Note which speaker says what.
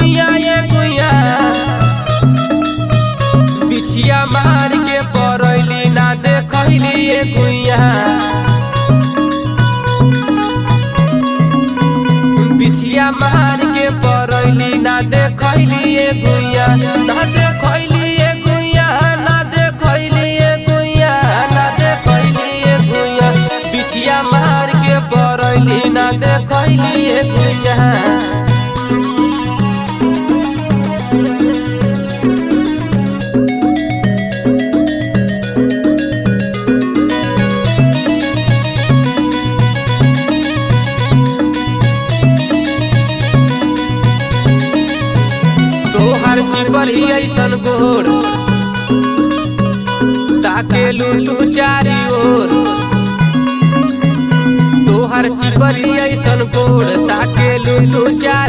Speaker 1: गुइया ये गुइया बिछिया मार के परैली ना देखैली ये गुइया बिछिया मार के परैली ना देखैली ये गुइया ना देखैली ये गुइया ना देखैली ये गुइया ना देखैली ये गुइया बिछिया मार के परैली ना देखैली ये गुइया। तोहर चिपरी ऐसन गोर ताकेलू तू चारी ओर तोहर चिपरी ऐसन गोर ताकेलू तू चारी